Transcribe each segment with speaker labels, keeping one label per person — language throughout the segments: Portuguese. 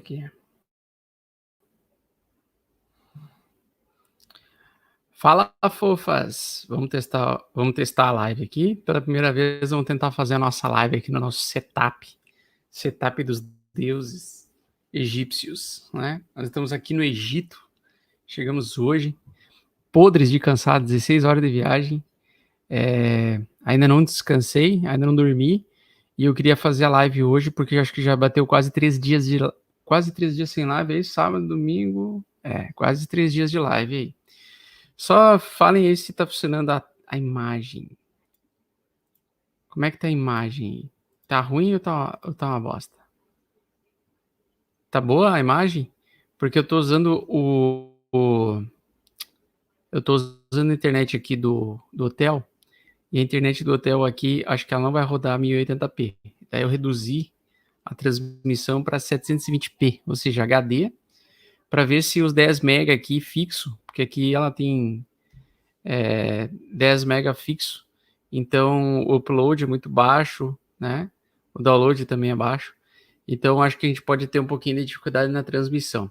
Speaker 1: Aqui. Fala, fofas! Vamos testar a live aqui. Pela primeira vez, vamos tentar fazer a nossa live aqui no nosso setup dos deuses egípcios, né? Nós estamos aqui no Egito, chegamos hoje, podres de cansado, 16 horas de viagem. Ainda não descansei, ainda não dormi, e eu queria fazer a live hoje, porque eu acho que já bateu quase 3 dias sem live aí, sábado, domingo, quase 3 dias de live aí. Só falem aí se tá funcionando a imagem. Como é que tá a imagem aí? Tá ruim ou tá uma bosta? Tá boa a imagem? Porque eu tô usando eu tô usando a internet aqui do hotel, e a internet do hotel aqui, acho que ela não vai rodar 1080p. Daí eu reduzi a transmissão para 720p, ou seja, HD, para ver se os 10 MB aqui fixo, porque aqui ela tem 10 MB fixo, então o upload é muito baixo, né? O download também é baixo, então acho que a gente pode ter um pouquinho de dificuldade na transmissão.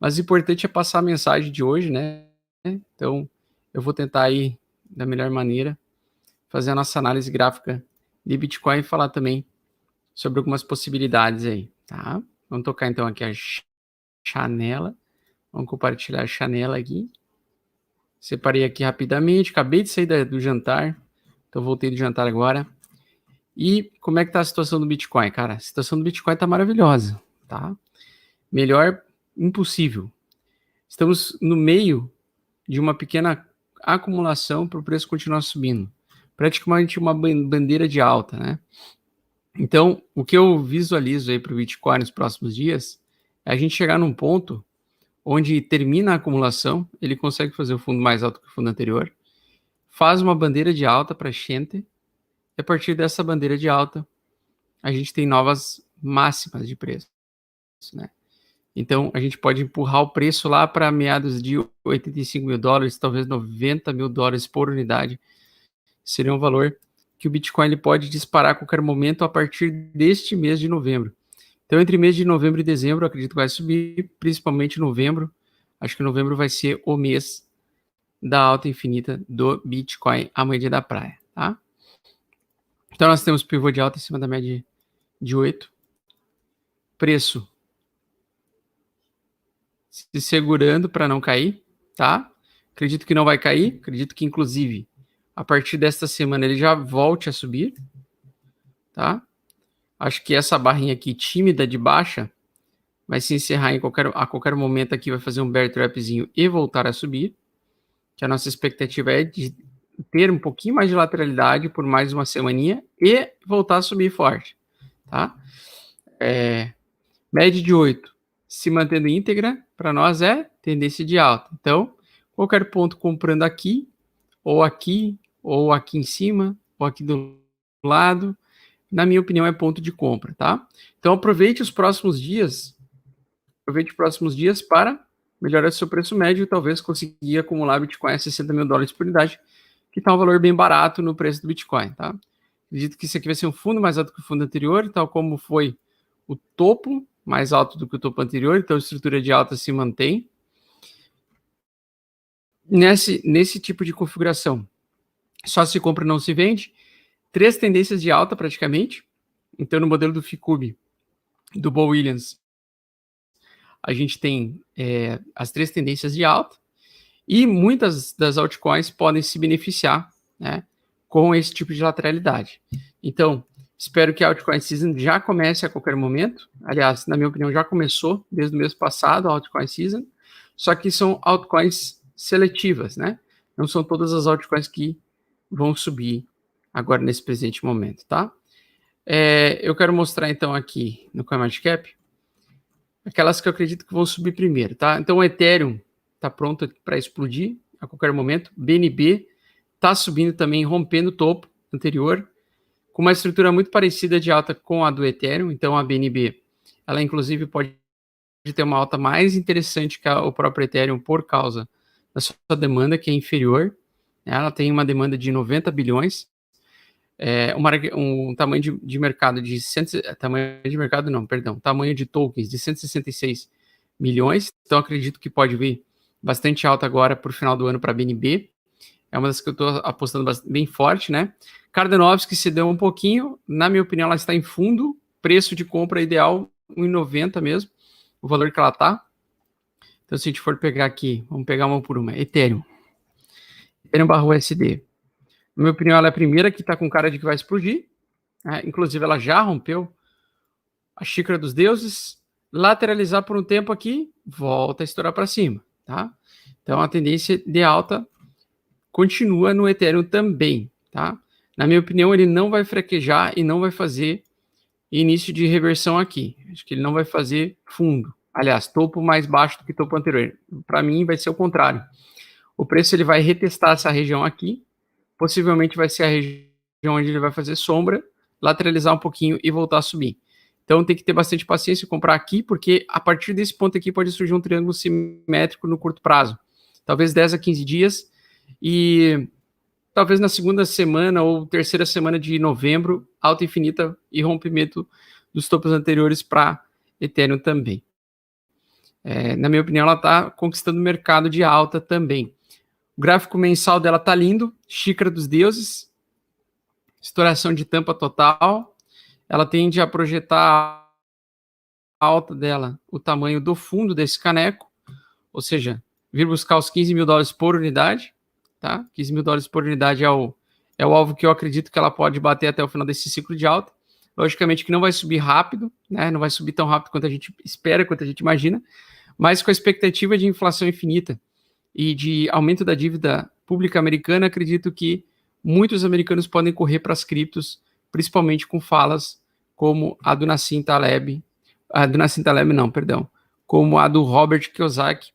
Speaker 1: Mas o importante é passar a mensagem de hoje, né? Então eu vou tentar aí, da melhor maneira, fazer a nossa análise gráfica de Bitcoin e falar também sobre algumas possibilidades aí, tá? Vamos tocar então aqui a janela, vamos compartilhar a janela aqui. Separei aqui rapidamente, acabei de sair do jantar, então voltei do jantar agora. E como é que tá a situação do Bitcoin, cara? A situação do Bitcoin tá maravilhosa, tá? Melhor impossível. Estamos no meio de uma pequena acumulação para o preço continuar subindo. Praticamente uma bandeira de alta, né? Então, o que eu visualizo aí para o Bitcoin nos próximos dias é a gente chegar num ponto onde termina a acumulação, ele consegue fazer o fundo mais alto que o fundo anterior, faz uma bandeira de alta para Shente, e a partir dessa bandeira de alta, a gente tem novas máximas de preço, né? Então, a gente pode empurrar o preço lá para meados de 85 mil dólares, talvez 90 mil dólares por unidade. Seria um valor que o Bitcoin ele pode disparar a qualquer momento a partir deste mês de novembro. Então, entre mês de novembro e dezembro, eu acredito que vai subir, principalmente novembro. Acho que novembro vai ser o mês da alta infinita do Bitcoin, a moeda da praia, tá? Então, nós temos pivô de alta em cima da média de 8. Preço se segurando para não cair, tá? Acredito que não vai cair, acredito que, inclusive, a partir desta semana ele já volte a subir, tá? Acho que essa barrinha aqui, tímida de baixa, vai se encerrar a qualquer momento aqui, vai fazer um bear trapzinho e voltar a subir, que a nossa expectativa é de ter um pouquinho mais de lateralidade por mais uma semaninha e voltar a subir forte, tá? Média de 8 se mantendo íntegra, para nós é tendência de alta. Então, qualquer ponto comprando aqui, ou aqui em cima, ou aqui do lado, na minha opinião, é ponto de compra, tá? Então, aproveite os próximos dias para melhorar seu preço médio e talvez conseguir acumular Bitcoin a 60 mil dólares por unidade, que está um valor bem barato no preço do Bitcoin, tá? Acredito que isso aqui vai ser um fundo mais alto que o fundo anterior, tal como foi o topo, mais alto do que o topo anterior, então a estrutura de alta se mantém. Nesse tipo de configuração, só se compra e não se vende. 3 tendências de alta praticamente. Então, no modelo do Ficube, do Bo Williams, a gente tem as 3 tendências de alta, e muitas das altcoins podem se beneficiar, né, com esse tipo de lateralidade. Então, espero que a altcoin season já comece a qualquer momento. Aliás, na minha opinião, já começou desde o mês passado a altcoin season, só que são altcoins seletivas, né? Não são todas as altcoins que vão subir agora nesse presente momento, tá? Eu quero mostrar então aqui no CoinMarketCap aquelas que eu acredito que vão subir primeiro, tá? Então o Ethereum está pronto para explodir a qualquer momento. BNB está subindo também, rompendo o topo anterior, com uma estrutura muito parecida de alta com a do Ethereum. Então a BNB, ela inclusive pode ter uma alta mais interessante que o próprio Ethereum por causa da sua demanda, que é inferior. Ela tem uma demanda de 90 bilhões. um tamanho de mercado de tamanho de tokens de 166 milhões. Então acredito que pode vir bastante alta agora para o final do ano para a BNB. É uma das que eu estou apostando bem forte, né? Cardanovski se deu um pouquinho, na minha opinião, ela está em fundo, preço de compra ideal 1,90 mesmo, o valor que ela está. Então, se a gente for pegar aqui, vamos pegar uma por uma. Ethereum barra USD. Na minha opinião, ela é a primeira que está com cara de que vai explodir. Inclusive, ela já rompeu a xícara dos deuses, lateralizar por um tempo aqui, volta a estourar para cima, tá? Então, a tendência de alta continua no Ethereum também, tá? Na minha opinião, ele não vai fraquejar e não vai fazer início de reversão aqui. Acho que ele não vai fazer fundo. Aliás, topo mais baixo do que topo anterior. Para mim, vai ser o contrário. O preço ele vai retestar essa região aqui. Possivelmente vai ser a região onde ele vai fazer sombra, lateralizar um pouquinho e voltar a subir. Então tem que ter bastante paciência e comprar aqui, porque a partir desse ponto aqui pode surgir um triângulo simétrico no curto prazo. Talvez 10 a 15 dias. E talvez na segunda semana ou terceira semana de novembro, alta infinita e rompimento dos topos anteriores para Ethereum também. Na minha opinião, ela está conquistando o mercado de alta também. O gráfico mensal dela está lindo, xícara dos deuses, estouração de tampa total. Ela tende a projetar a alta dela, o tamanho do fundo desse caneco, ou seja, vir buscar os 15 mil dólares por unidade. Tá? 15 mil dólares por unidade é o alvo que eu acredito que ela pode bater até o final desse ciclo de alta. Logicamente que não vai subir rápido, né? Não vai subir tão rápido quanto a gente espera, quanto a gente imagina, mas com a expectativa de inflação infinita e de aumento da dívida pública americana, acredito que muitos americanos podem correr para as criptos, principalmente com falas como a do Nassim Taleb, como a do Robert Kiyosaki,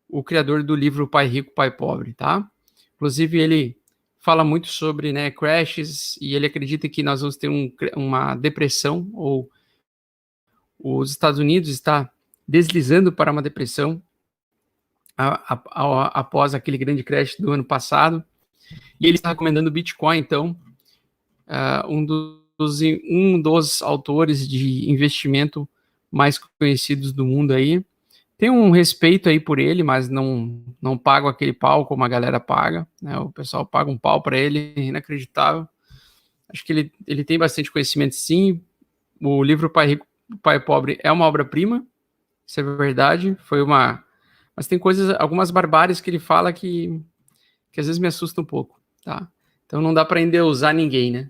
Speaker 1: o criador do livro Pai Rico, Pai Pobre, tá? Inclusive, ele fala muito sobre, né, crashes, e ele acredita que nós vamos ter uma depressão, ou os Estados Unidos está deslizando para uma depressão após aquele grande crash do ano passado. E ele está recomendando o Bitcoin, então, um dos autores de investimento mais conhecidos do mundo aí. Tem um respeito aí por ele, mas não pago aquele pau como a galera paga, né? O pessoal paga um pau para ele, inacreditável. Acho que ele tem bastante conhecimento, sim. O livro Pai Rico, Pai Pobre é uma obra-prima, isso é verdade. Mas tem algumas barbáries que ele fala que às vezes me assustam um pouco, tá? Então não dá para endeusar ninguém, né?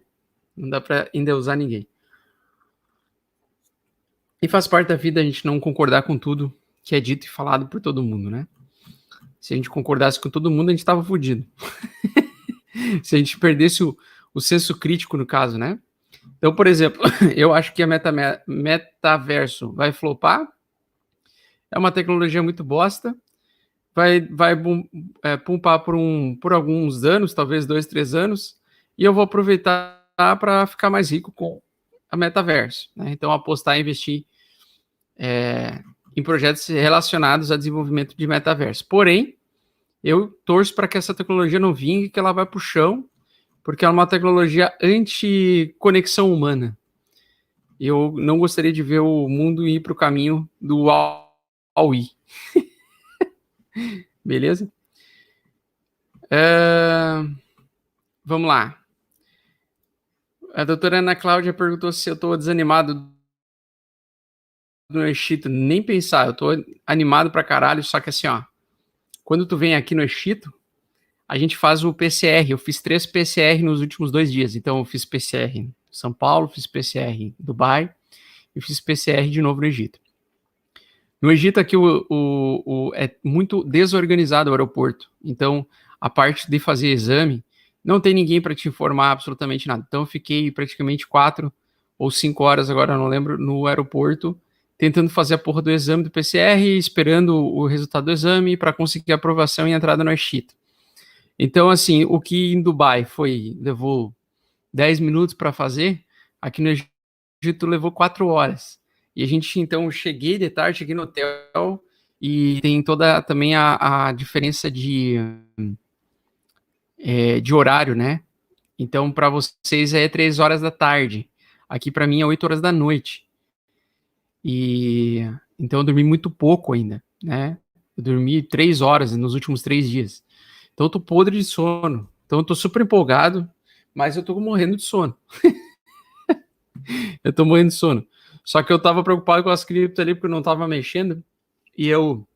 Speaker 1: Não dá para endeusar ninguém. E faz parte da vida a gente não concordar com tudo que é dito e falado por todo mundo, né? Se a gente concordasse com todo mundo, a gente tava fudido. Se a gente perdesse o senso crítico, no caso, né? Então, por exemplo, eu acho que a metaverso vai flopar. É uma tecnologia muito bosta. Vai pumpar por alguns anos, talvez 2, 3 anos. E eu vou aproveitar para ficar mais rico com a metaverso, né? Então, apostar e investir em projetos relacionados a desenvolvimento de metaverso. Porém, eu torço para que essa tecnologia não vingue, que ela vai para o chão, porque é uma tecnologia anti-conexão humana. Eu não gostaria de ver o mundo ir para o caminho do Huawei. Beleza? Vamos lá. A doutora Ana Cláudia perguntou se eu estou desanimado no Egito. Nem pensar, eu estou animado pra caralho, só que assim, ó, quando tu vem aqui no Egito, a gente faz o PCR. Eu fiz 3 PCR nos últimos 2 dias. Então, eu fiz PCR em São Paulo, fiz PCR em Dubai e fiz PCR de novo no Egito. No Egito, aqui, é muito desorganizado o aeroporto. Então, a parte de fazer exame, não tem ninguém para te informar absolutamente nada. Então, eu fiquei praticamente 4 ou 5 horas, agora eu não lembro, no aeroporto, tentando fazer a porra do exame do PCR, esperando o resultado do exame para conseguir a aprovação e entrada no Egito. Então, assim, o que em Dubai levou 10 minutos para fazer, aqui no Egito levou 4 horas. E a gente, então, cheguei de tarde, cheguei no hotel, e tem toda também a diferença de horário, né? Então, para vocês é 3 horas da tarde. Aqui para mim é 8 horas da noite. E então eu dormi muito pouco ainda, né? Eu dormi 3 horas nos últimos 3 dias. Então eu tô podre de sono. Então eu tô super empolgado, mas eu tô morrendo de sono. Eu tô morrendo de sono. Só que eu tava preocupado com as criptos ali porque eu não tava mexendo. E eu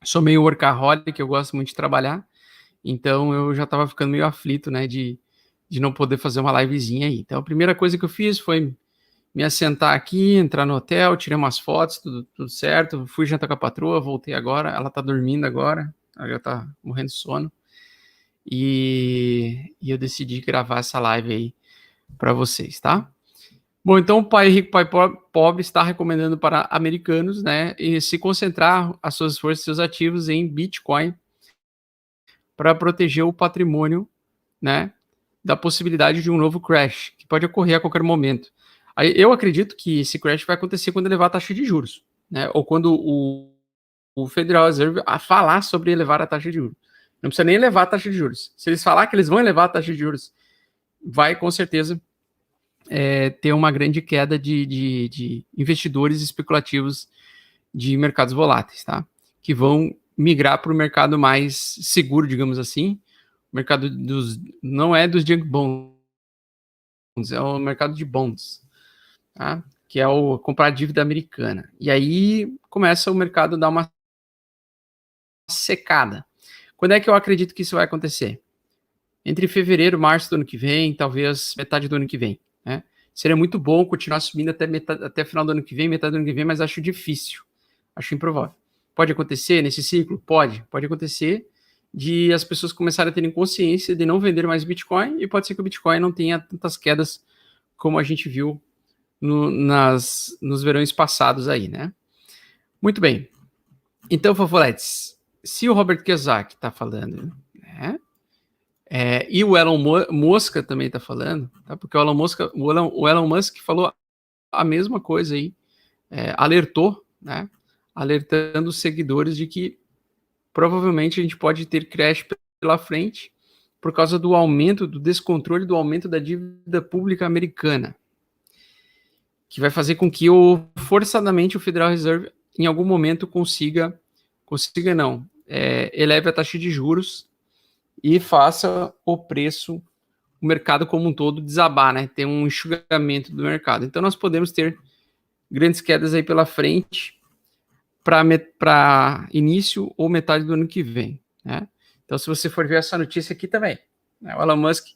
Speaker 1: sou meio workaholic, eu gosto muito de trabalhar. Então eu já tava ficando meio aflito, né, de não poder fazer uma livezinha aí. Então a primeira coisa que eu fiz foi me assentar aqui, entrar no hotel, tirei umas fotos, tudo certo. Fui jantar com a patroa, voltei agora. Ela tá dormindo agora, ela já tá morrendo de sono. E eu decidi gravar essa live aí para vocês, tá? Bom, então o Pai Rico, Pai Pobre está recomendando para americanos, né, e se concentrar as suas forças e seus ativos em Bitcoin para proteger o patrimônio, né, da possibilidade de um novo crash, que pode ocorrer a qualquer momento. Aí, eu acredito que esse crash vai acontecer quando elevar a taxa de juros, né, ou quando o Federal Reserve a falar sobre elevar a taxa de juros. Não precisa nem elevar a taxa de juros. Se eles falar que eles vão elevar a taxa de juros, vai com certeza ter uma grande queda de investidores especulativos de mercados voláteis, tá? Que vão migrar para o mercado mais seguro, digamos assim. O mercado não é dos junk bonds, é o mercado de bonds, tá? Que é o comprar dívida americana. E aí começa o mercado a dar uma secada. Quando é que eu acredito que isso vai acontecer? Entre fevereiro, março do ano que vem, talvez metade do ano que vem, né? Seria muito bom continuar subindo até final do ano que vem, metade do ano que vem, mas acho difícil, acho improvável. Pode acontecer nesse ciclo? Pode acontecer de as pessoas começarem a terem consciência de não vender mais Bitcoin, e pode ser que o Bitcoin não tenha tantas quedas como a gente viu nos verões passados aí, né? Muito bem. Então, fofoletes, se o Robert Kiyosaki está falando, né? E o Elon Musk também está falando, tá? Porque o Elon Musk falou a mesma coisa aí, alertou, né? Alertando os seguidores de que provavelmente a gente pode ter crash pela frente por causa do aumento, do descontrole do aumento da dívida pública americana, que vai fazer com que forçadamente o Federal Reserve em algum momento eleve a taxa de juros e faça o preço, o mercado como um todo desabar, né? Tem um enxugamento do mercado. Então nós podemos ter grandes quedas aí pela frente para início ou metade do ano que vem, né? Então se você for ver essa notícia aqui também, né, o Elon Musk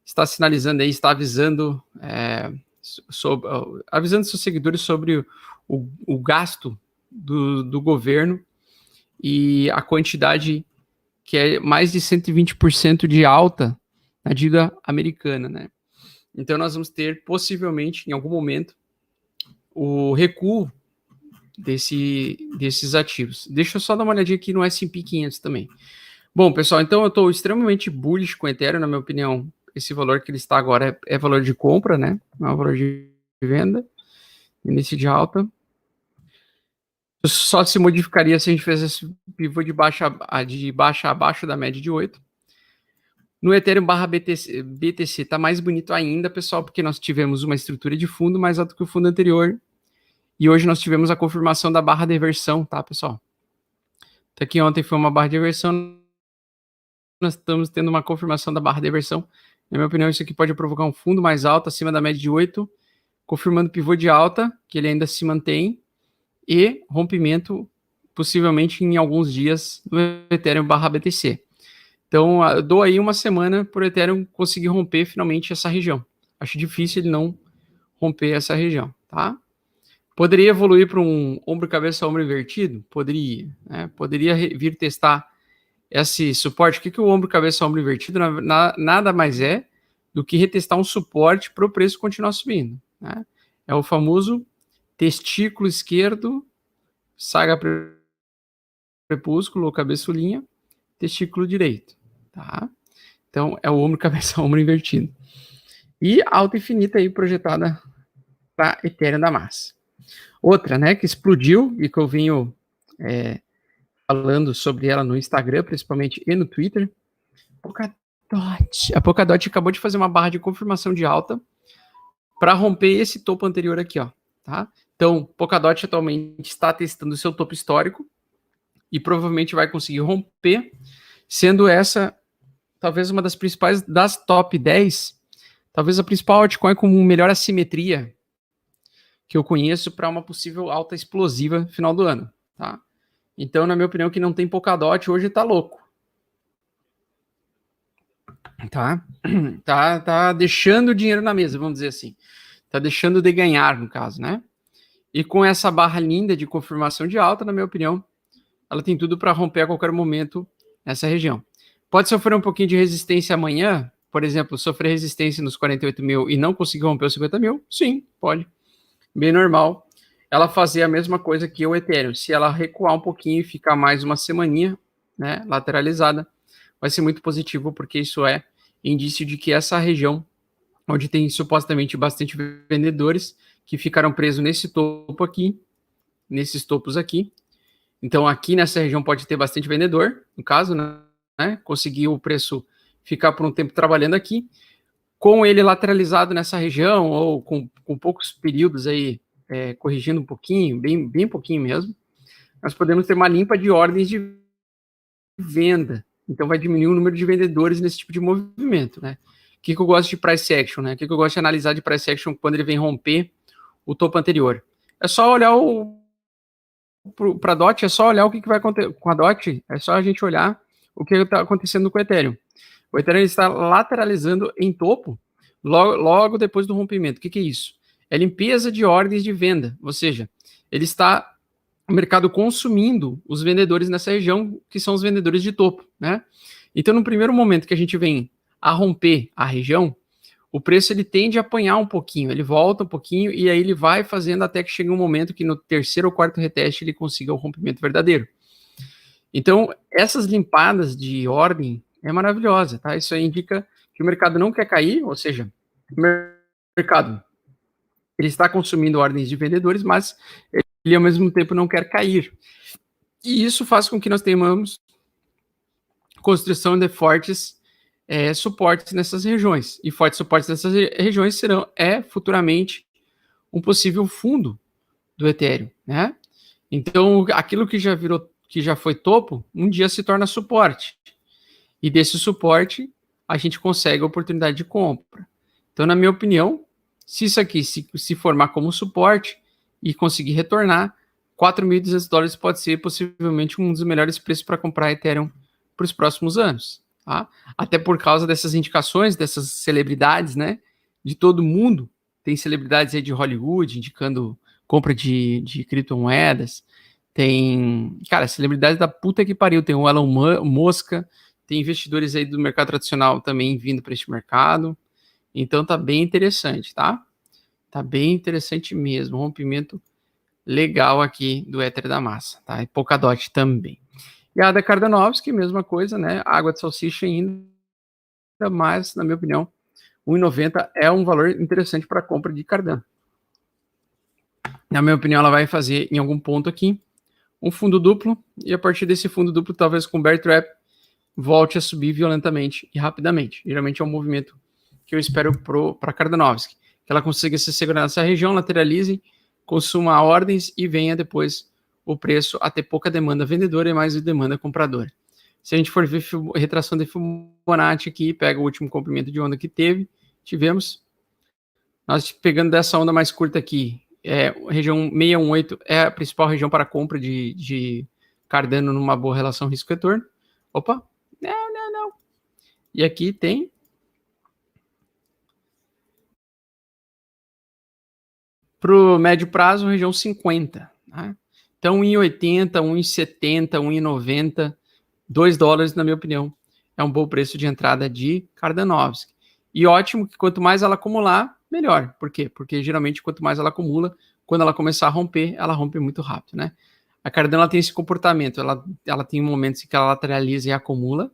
Speaker 1: está sinalizando aí, está avisando avisando seus seguidores sobre o gasto do governo e a quantidade que é mais de 120% de alta na dívida americana, né? Então nós vamos ter possivelmente, em algum momento, o recuo desses ativos. Deixa eu só dar uma olhadinha aqui no S&P 500 também. Bom, pessoal, então eu estou extremamente bullish com o Ethereum, na minha opinião. Esse valor que ele está agora é valor de compra, né? Não é valor de venda. Início de alta. Só se modificaria se a gente fizesse pivô de baixa abaixo da média de 8. No Ethereum barra BTC está mais bonito ainda, pessoal, porque nós tivemos uma estrutura de fundo mais alta que o fundo anterior. E hoje nós tivemos a confirmação da barra de reversão, tá, pessoal? Até que ontem foi uma barra de reversão. Nós estamos tendo uma confirmação da barra de reversão. Na minha opinião, isso aqui pode provocar um fundo mais alto, acima da média de 8, confirmando pivô de alta, que ele ainda se mantém, e rompimento, possivelmente em alguns dias, no Ethereum barra BTC. Então, eu dou aí uma semana para o Ethereum conseguir romper finalmente essa região. Acho difícil ele não romper essa região, tá? Poderia evoluir para um ombro, cabeça, ombro invertido? Poderia, né? Poderia vir testar esse suporte. O que o ombro, cabeça, ombro invertido nada mais é do que retestar um suporte para o preço continuar subindo, né? É o famoso testículo esquerdo, saga prepúsculo ou cabeçulinha, testículo direito, tá? Então, é o ombro, cabeça, ombro invertido. E alta infinita aí projetada para Ethereum da massa. Outra, né, que explodiu e que eu venho falando sobre ela no Instagram, principalmente, e no Twitter, A Polkadot acabou de fazer uma barra de confirmação de alta para romper esse topo anterior aqui, ó, tá? Então, Polkadot atualmente está testando o seu topo histórico e provavelmente vai conseguir romper, sendo essa talvez uma das principais das top 10, talvez a principal altcoin com melhor assimetria que eu conheço para uma possível alta explosiva no final do ano, tá? Então, na minha opinião, que não tem Polkadot hoje tá louco. Tá deixando dinheiro na mesa, vamos dizer assim. Tá deixando de ganhar, no caso, né? E com essa barra linda de confirmação de alta, na minha opinião, ela tem tudo para romper a qualquer momento nessa região. Pode sofrer um pouquinho de resistência amanhã, por exemplo, sofrer resistência nos 48 mil e não conseguir romper os 50 mil? Sim, pode. Bem normal. Ela fazer a mesma coisa que o Ethereum. Se ela recuar um pouquinho e ficar mais uma semaninha, né, lateralizada, vai ser muito positivo, porque isso é indício de que essa região, onde tem supostamente bastante vendedores, que ficaram presos nesse topo aqui, nesses topos aqui. Então, aqui nessa região pode ter bastante vendedor, no caso, né? Conseguir o preço ficar por um tempo trabalhando aqui. Com ele lateralizado nessa região, ou com poucos períodos aí, corrigindo um pouquinho, bem pouquinho mesmo, nós podemos ter uma limpa de ordens de venda. Então, vai diminuir o número de vendedores nesse tipo de movimento, né? O que eu gosto de price action, né? O que eu gosto de analisar de price action quando ele vem romper o topo anterior? É só olhar para a DOT, é só olhar o que vai acontecer com a DOT, é só a gente olhar o que está acontecendo com o Ethereum. O Ethereum está lateralizando em topo logo depois do rompimento. O que é isso? É limpeza de ordens de venda, ou seja, ele está o mercado consumindo os vendedores nessa região, que são os vendedores de topo, né? Então, no primeiro momento que a gente vem a romper a região, o preço ele tende a apanhar um pouquinho, ele volta um pouquinho e aí ele vai fazendo até que chega um momento que no terceiro ou quarto reteste ele consiga o rompimento verdadeiro. Então, essas limpadas de ordem é maravilhosa, tá? Isso aí indica que o mercado não quer cair, ou seja, o mercado ele está consumindo ordens de vendedores, mas ele ao mesmo tempo não quer cair. E isso faz com que nós tenhamos construção de fortes suportes nessas regiões. E fortes suportes nessas regiões serão futuramente um possível fundo do Ethereum, né? Então, aquilo que já foi topo, um dia se torna suporte. E desse suporte, a gente consegue a oportunidade de compra. Então, na minha opinião, se isso aqui se formar como suporte e conseguir retornar, $4.200 pode ser possivelmente um dos melhores preços para comprar Ethereum para os próximos anos. Tá? Até por causa dessas indicações, dessas celebridades, né? De todo mundo. Tem celebridades aí de Hollywood indicando compra de criptomoedas. Tem, cara, celebridades da puta que pariu. Tem o Elon Musk, tem investidores aí do mercado tradicional também vindo para este mercado. Então tá bem interessante, tá? Tá bem interessante mesmo. Rompimento legal aqui do Ether da massa, tá? E Polkadot também. E a da Cardanovic, mesma coisa, né? Água de salsicha ainda, mas, na minha opinião, 1,90 é um valor interessante para compra de Cardano. Na minha opinião, ela vai fazer em algum ponto aqui um fundo duplo, e a partir desse fundo duplo, talvez com bear trap, volte a subir violentamente e rapidamente. Geralmente é um movimento que eu espero para Cardanovic, que ela consiga se segurar nessa região, lateralize, consuma ordens e venha depois o preço a ter pouca demanda vendedora e mais demanda compradora. Se a gente for ver retração de Fibonacci aqui, pega o último comprimento de onda que tivemos, nós pegando dessa onda mais curta aqui, região 618 é a principal região para compra de Cardano numa boa relação risco-retorno. Opa, não. E aqui tem para o médio prazo, região 50. Tá? Então, 1,80, 1,70, 1,90, $2, na minha opinião, é um bom preço de entrada de Cardanovic. E ótimo que quanto mais ela acumular, melhor. Por quê? Porque geralmente quanto mais ela acumula, quando ela começar a romper, ela rompe muito rápido, né? A Cardano ela tem esse comportamento, ela tem momentos em que ela lateraliza e acumula,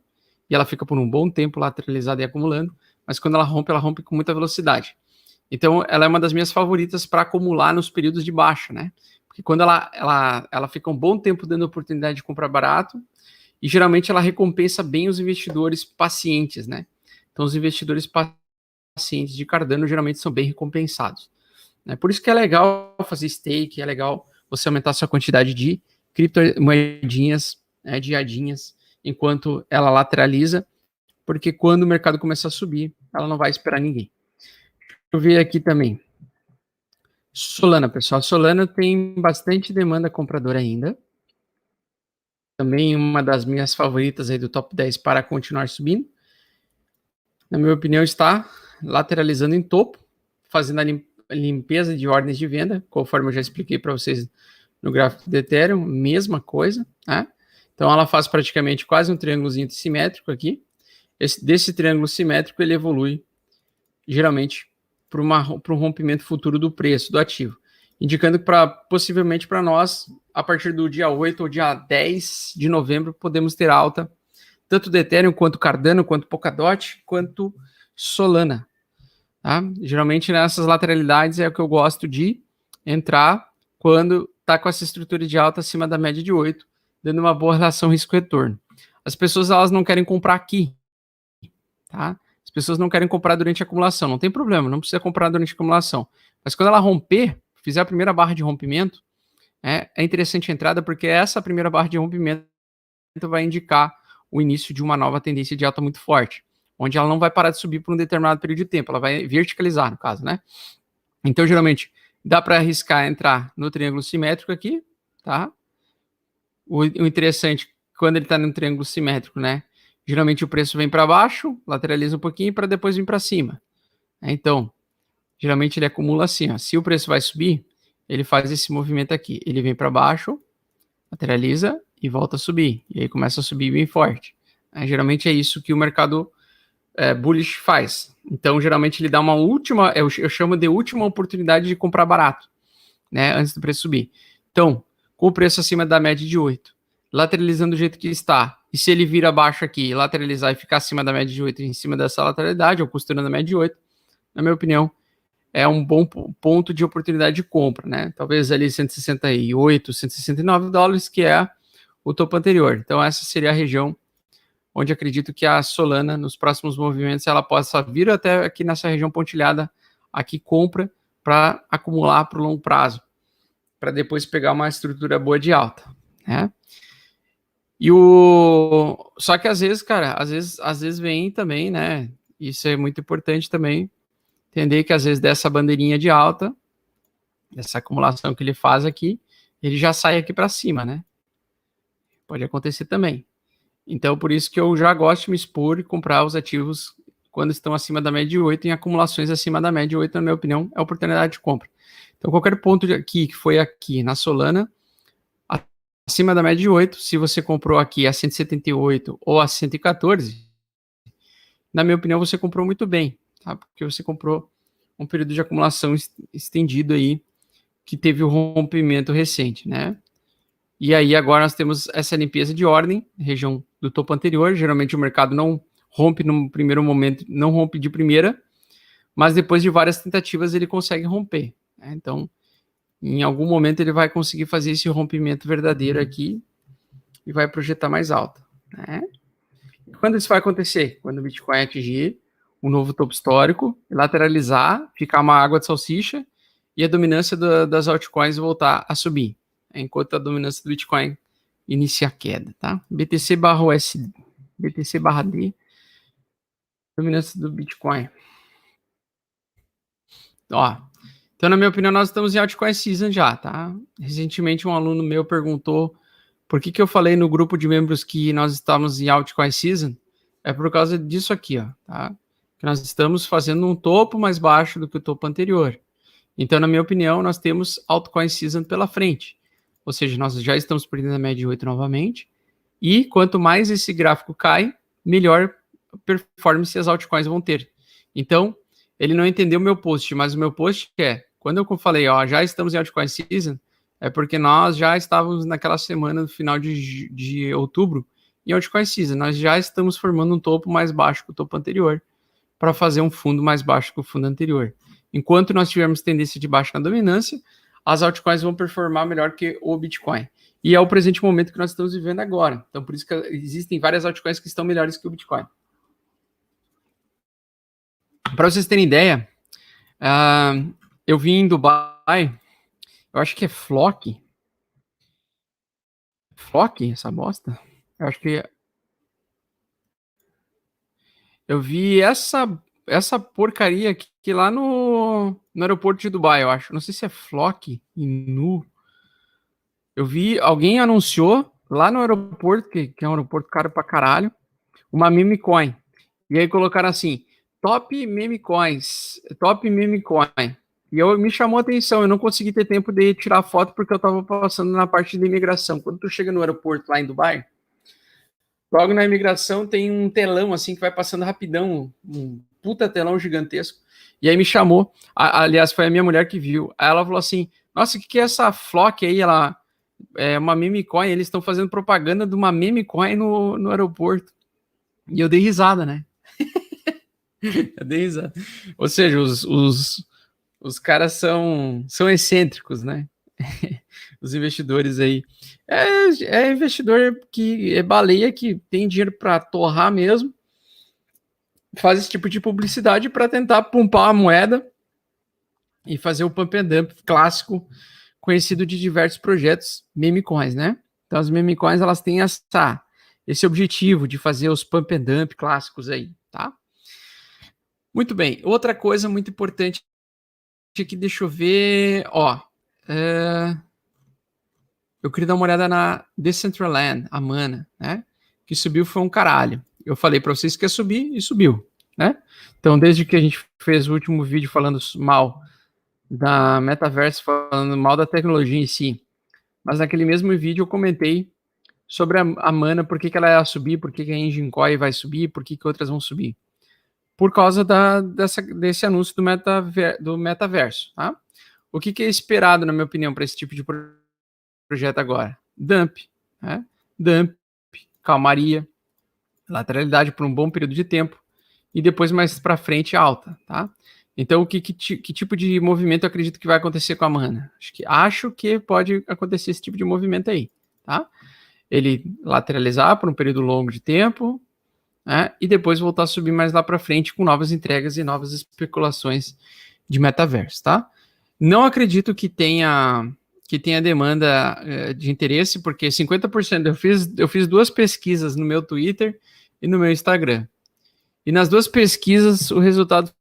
Speaker 1: e ela fica por um bom tempo lateralizada e acumulando, mas quando ela rompe com muita velocidade. Então, ela é uma das minhas favoritas para acumular nos períodos de baixa, né? Porque quando ela fica um bom tempo dando oportunidade de comprar barato, e geralmente ela recompensa bem os investidores pacientes, né? Então, os investidores pacientes de Cardano geralmente são bem recompensados. Né? Por isso que é legal fazer stake, é legal você aumentar a sua quantidade de criptomoedinhas, né, de adinhas, enquanto ela lateraliza, porque quando o mercado começar a subir, ela não vai esperar ninguém. Deixa eu ver aqui também. Solana, pessoal. Solana tem bastante demanda compradora ainda. Também uma das minhas favoritas aí do top 10 para continuar subindo. Na minha opinião, está lateralizando em topo, fazendo a limpeza de ordens de venda, conforme eu já expliquei para vocês no gráfico do Ethereum, mesma coisa, né? Então ela faz praticamente quase um triângulozinho simétrico aqui. Desse triângulo simétrico ele evolui geralmente para um rompimento futuro do preço do ativo, indicando que possivelmente para nós, a partir do dia 8 ou dia 10 de novembro, podemos ter alta tanto do Ethereum, quanto Cardano, quanto Polkadot, quanto Solana. Tá? Geralmente nessas lateralidades é o que eu gosto de entrar quando está com essa estrutura de alta acima da média de 8, dando uma boa relação risco-retorno. As pessoas elas não querem comprar aqui. Tá? As pessoas não querem comprar durante a acumulação. Não tem problema, não precisa comprar durante a acumulação. Mas quando ela romper, fizer a primeira barra de rompimento, é interessante a entrada, porque essa primeira barra de rompimento vai indicar o início de uma nova tendência de alta muito forte, onde ela não vai parar de subir por um determinado período de tempo, ela vai verticalizar, no caso, né? Então, geralmente, dá para arriscar entrar no triângulo simétrico aqui, tá? O interessante, quando ele está no triângulo simétrico, né? Geralmente o preço vem para baixo, lateraliza um pouquinho para depois vir para cima. Então, geralmente ele acumula assim, ó. Se o preço vai subir, ele faz esse movimento aqui. Ele vem para baixo, lateraliza e volta a subir. E aí começa a subir bem forte. Geralmente é isso que o mercado bullish faz. Então, geralmente ele dá uma última, eu chamo de última oportunidade de comprar barato, né, antes do preço subir. Então, com o preço acima da média de 8, lateralizando do jeito que está, e se ele vir abaixo aqui, lateralizar e ficar acima da média de 8, em cima dessa lateralidade, ou costurando a média de 8, na minha opinião, é um bom ponto de oportunidade de compra, né? Talvez ali 168, 169 dólares, que é o topo anterior. Então, essa seria a região onde acredito que a Solana, nos próximos movimentos, ela possa vir até aqui nessa região pontilhada, aqui compra, para acumular para o longo prazo, para depois pegar uma estrutura boa de alta, né? Só que às vezes, cara, às vezes vem também, né? Isso é muito importante também, entender que às vezes dessa bandeirinha de alta, dessa acumulação que ele faz aqui, ele já sai aqui para cima, né? Pode acontecer também. Então, por isso que eu já gosto de me expor e comprar os ativos quando estão acima da média de 8, em acumulações acima da média de 8, na minha opinião, é oportunidade de compra. Então, qualquer ponto aqui que foi aqui na Solana, acima da média de 8, se você comprou aqui a 178 ou a 114, na minha opinião, você comprou muito bem, tá? Porque você comprou um período de acumulação estendido aí, que teve o rompimento recente, né? E aí agora nós temos essa limpeza de ordem, região do topo anterior. Geralmente o mercado não rompe no primeiro momento, não rompe de primeira, mas depois de várias tentativas ele consegue romper, né? Então, em algum momento ele vai conseguir fazer esse rompimento verdadeiro aqui e vai projetar mais alto, né? E quando isso vai acontecer? Quando o Bitcoin atingir um novo topo histórico, lateralizar, ficar uma água de salsicha e a dominância das altcoins voltar a subir, enquanto a dominância do Bitcoin inicia a queda, tá? BTC/D, dominância do Bitcoin. Ó, então, na minha opinião, nós estamos em altcoin season já, tá? Recentemente, um aluno meu perguntou por que eu falei no grupo de membros que nós estamos em altcoin season. É por causa disso aqui, ó, tá? Que nós estamos fazendo um topo mais baixo do que o topo anterior. Então, na minha opinião, nós temos altcoin season pela frente. Ou seja, nós já estamos perdendo a média de 8 novamente. E quanto mais esse gráfico cai, melhor performance as altcoins vão ter. Então, ele não entendeu o meu post, mas o meu post é, quando eu falei, ó, já estamos em altcoin season, é porque nós já estávamos naquela semana, no final de outubro, em altcoin season. Nós já estamos formando um topo mais baixo que o topo anterior, para fazer um fundo mais baixo que o fundo anterior. Enquanto nós tivermos tendência de baixa na dominância, as altcoins vão performar melhor que o Bitcoin. E é o presente momento que nós estamos vivendo agora. Então, por isso que existem várias altcoins que estão melhores que o Bitcoin. Para vocês terem ideia, eu vim em Dubai, eu acho que é Flock, essa bosta? Eu acho que eu vi essa porcaria aqui lá no aeroporto de Dubai, eu acho. Não sei se é Flock, Nu. Eu vi, alguém anunciou lá no aeroporto, que é um aeroporto caro pra caralho, uma meme coin. E aí colocaram assim, top meme coins, top meme coin. E me chamou a atenção, eu não consegui ter tempo de tirar foto porque eu tava passando na parte de imigração. Quando tu chega no aeroporto lá em Dubai, logo na imigração tem um telão assim que vai passando rapidão, um puta telão gigantesco. E aí me chamou, aliás, foi a minha mulher que viu. Aí ela falou assim, nossa, o que é essa Flock aí? Ela é uma meme coin, eles estão fazendo propaganda de uma meme coin no aeroporto. E eu dei risada, né? Eu dei risada. Ou seja, os caras são excêntricos, né? Os investidores aí. É investidor que é baleia que tem dinheiro para torrar mesmo, faz esse tipo de publicidade para tentar pumpar a moeda e fazer o pump and dump clássico, conhecido de diversos projetos meme coins, né? Então as meme coins elas têm esse objetivo de fazer os pump and dump clássicos aí, tá? Muito bem. Outra coisa muito importante aqui, deixa eu ver, ó, eu queria dar uma olhada na Decentraland, a Mana, né? Que subiu foi um caralho. Eu falei para vocês que ia subir e subiu, né? Então, desde que a gente fez o último vídeo falando mal da metaverso, falando mal da tecnologia em si, mas naquele mesmo vídeo eu comentei sobre a Mana, por que ela ia subir, por que a Engine Coin vai subir, por que outras vão subir. Por causa desse anúncio do metaverso, tá? O que é esperado, na minha opinião, para esse tipo de projeto agora? Dump, né? Dump, calmaria, lateralidade por um bom período de tempo e depois mais para frente alta, tá? Então, que tipo de movimento eu acredito que vai acontecer com a Mana? Acho que pode acontecer esse tipo de movimento aí, tá? Ele lateralizar por um período longo de tempo, né? E depois voltar a subir mais lá para frente com novas entregas e novas especulações de metaverso, tá? Não acredito que tenha demanda de interesse, porque 50% eu fiz duas pesquisas no meu Twitter e no meu Instagram. E nas duas pesquisas o resultado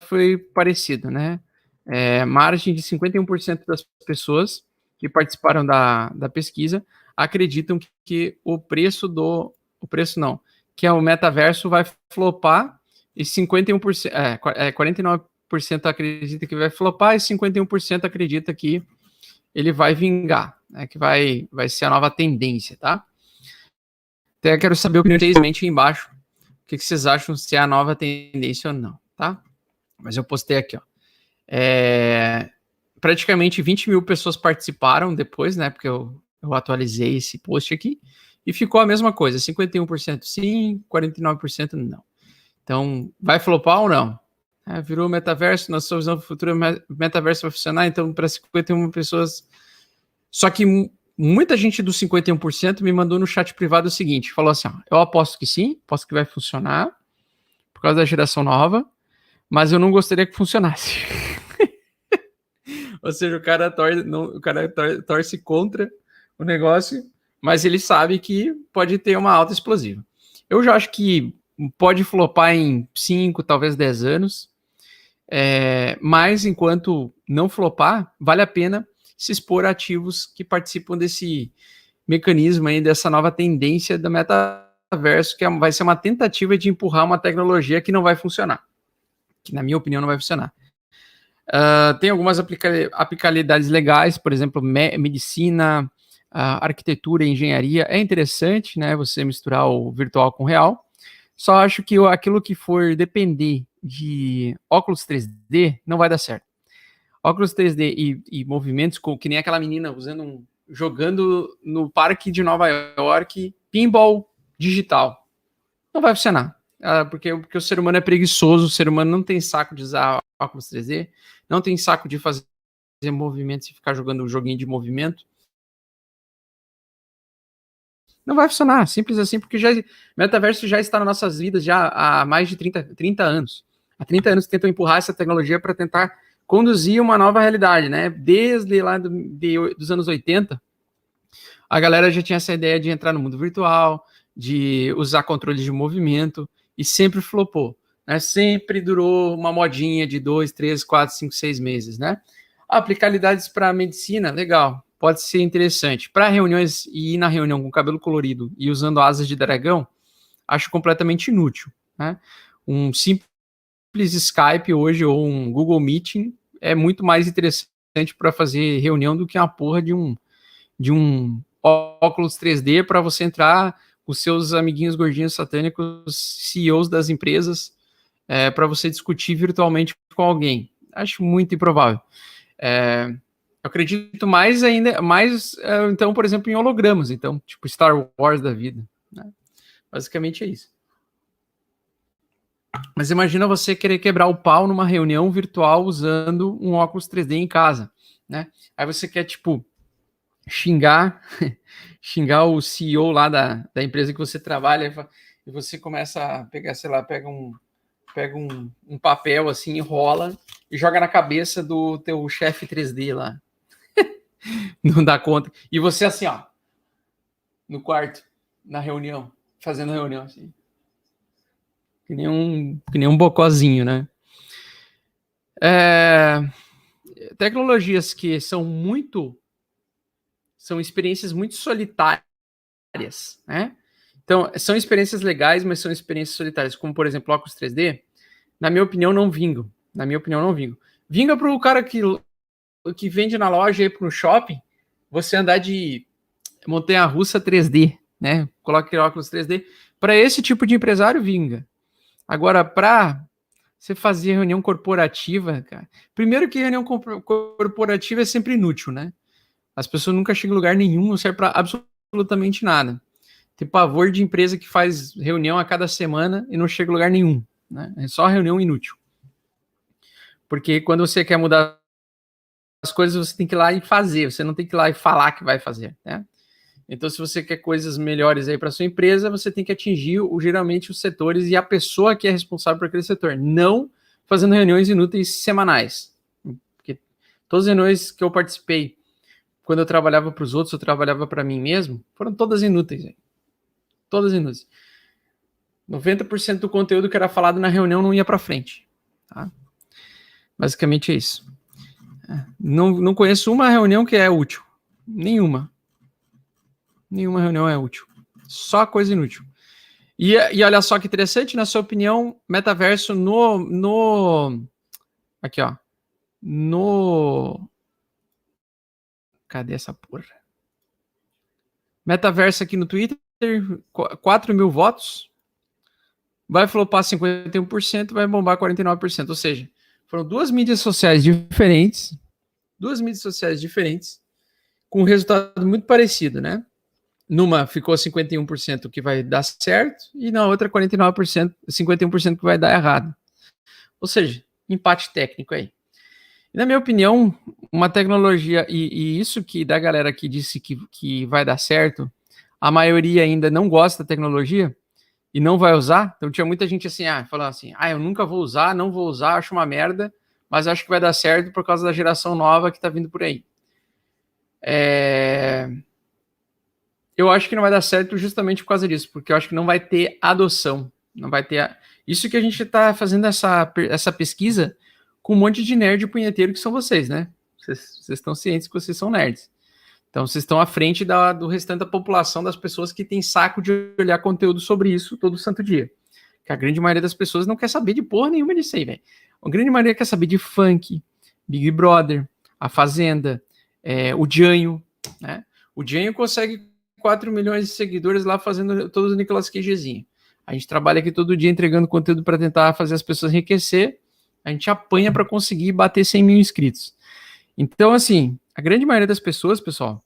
Speaker 1: foi parecido, né? Margem de 51% das pessoas que participaram da pesquisa acreditam que o preço não, que o metaverso vai flopar e 51%, 49% acredita que vai flopar e 51% acredita que ele vai vingar, né, que vai ser a nova tendência, tá? Até quero saber o que vocês comentem aí embaixo, o que vocês acham, se é a nova tendência ou não, tá? Mas eu postei aqui, ó. Praticamente 20 mil pessoas participaram depois, né? Porque eu atualizei esse post aqui. E ficou a mesma coisa: 51% sim, 49% não. Então, vai flopar ou não? Virou metaverso, na sua visão futura, metaverso vai funcionar, então, para 51 pessoas. Só que muita gente dos 51% me mandou no chat privado o seguinte: falou assim, ó, eu aposto que sim, aposto que vai funcionar, por causa da geração nova, mas eu não gostaria que funcionasse. Ou seja, o cara torce contra o negócio, mas ele sabe que pode ter uma alta explosiva. Eu já acho que pode flopar em 5, talvez 10 anos, mas enquanto não flopar, vale a pena se expor a ativos que participam desse mecanismo aí, dessa nova tendência do metaverso, que vai ser uma tentativa de empurrar uma tecnologia que não vai funcionar, que na minha opinião não vai funcionar. Tem algumas aplicabilidades legais, por exemplo, medicina, arquitetura, engenharia. É interessante, né, você misturar o virtual com o real. Só acho que aquilo que for depender de óculos 3D não vai dar certo. Óculos 3D e movimentos, que nem aquela menina jogando no parque de Nova York, pinball digital. Não vai funcionar. Porque o ser humano é preguiçoso, o ser humano não tem saco de usar óculos 3D, não tem saco de fazer movimentos e ficar jogando um joguinho de movimento. Não vai funcionar, simples assim, porque metaverso já está nas nossas vidas já há mais de 30 anos. há 30 anos tentam empurrar essa tecnologia para tentar conduzir uma nova realidade, né? Desde lá dos anos 80, a galera já tinha essa ideia de entrar no mundo virtual, de usar controles de movimento, e sempre flopou, né? Sempre durou uma modinha de 2, 3, 4, 5, 6 meses, né? Aplicabilidades para medicina, legal, pode ser interessante. Para reuniões e ir na reunião com cabelo colorido e usando asas de dragão, acho completamente inútil, né? Um simples Skype hoje ou um Google Meeting é muito mais interessante para fazer reunião do que uma porra de um óculos 3D para você entrar com seus amiguinhos gordinhos satânicos, CEOs das empresas, para você discutir virtualmente com alguém. Acho muito improvável. Eu acredito mais ainda, então, por exemplo, em hologramas, então, tipo Star Wars da vida, né? Basicamente é isso. Mas imagina você querer quebrar o pau numa reunião virtual usando um óculos 3D em casa, né? Aí você quer, tipo, xingar o CEO lá da empresa que você trabalha e você começa a pegar, sei lá, pega um papel assim, enrola e joga na cabeça do teu chefe 3D lá. Não dá conta. E você assim, ó, no quarto, na reunião, fazendo reunião assim. Que nem um bocózinho, né? Tecnologias que são experiências muito solitárias, né? Então, são experiências legais, mas são experiências solitárias, como, por exemplo, óculos 3D, na minha opinião, não vingam. Vinga para o cara que vende na loja e para o shopping, você andar de montanha-russa 3D, né? Coloque óculos 3D. Para esse tipo de empresário, vinga. Agora, para você fazer reunião corporativa, cara, primeiro que reunião corporativa é sempre inútil, né? As pessoas nunca chegam em lugar nenhum, não serve para absolutamente nada. Tem pavor de empresa que faz reunião a cada semana e não chega em lugar nenhum, né? É só reunião inútil. Porque quando você quer mudar as coisas, você tem que ir lá e fazer, você não tem que ir lá e falar que vai fazer, né? Então, se você quer coisas melhores aí para sua empresa, você tem que atingir geralmente os setores e a pessoa que é responsável por aquele setor, não fazendo reuniões inúteis semanais. Porque todas as reuniões que eu participei, quando eu trabalhava para os outros, eu trabalhava para mim mesmo, foram todas inúteis. Hein? Todas inúteis. 90% do conteúdo que era falado na reunião não ia para frente. Tá? Basicamente é isso. Não conheço uma reunião que é útil. Nenhuma reunião é útil. Só coisa inútil. E olha só que interessante, na sua opinião, metaverso aqui, ó. Cadê essa porra? Metaverso aqui no Twitter, 4 mil votos. Vai flopar 51%, vai bombar 49%. Ou seja, foram duas mídias sociais diferentes, com um resultado muito parecido, né? Numa ficou 51% que vai dar certo e na outra 49%, 51% que vai dar errado. Ou seja, empate técnico aí. E, na minha opinião, uma tecnologia, e isso que da galera que disse que vai dar certo, a maioria ainda não gosta da tecnologia e não vai usar. Então tinha muita gente assim, falando assim, eu nunca vou usar, não vou usar, acho uma merda, mas acho que vai dar certo por causa da geração nova que tá vindo por aí. Eu acho que não vai dar certo justamente por causa disso, porque eu acho que não vai ter adoção, não vai ter... Isso que a gente está fazendo essa pesquisa com um monte de nerd punheteiro que são vocês, né? Vocês estão cientes que vocês são nerds. Então, vocês estão à frente do restante da população, das pessoas que tem saco de olhar conteúdo sobre isso todo santo dia. Que a grande maioria das pessoas não quer saber de porra nenhuma disso aí, velho. A grande maioria quer saber de funk, Big Brother, A Fazenda, o Jânio, né? O Jânio consegue 4 milhões de seguidores lá fazendo todos os Nicolas Cagezinho. A gente trabalha aqui todo dia entregando conteúdo para tentar fazer as pessoas enriquecer. A gente apanha para conseguir bater 100 mil inscritos. Então, assim, a grande maioria das pessoas, pessoal,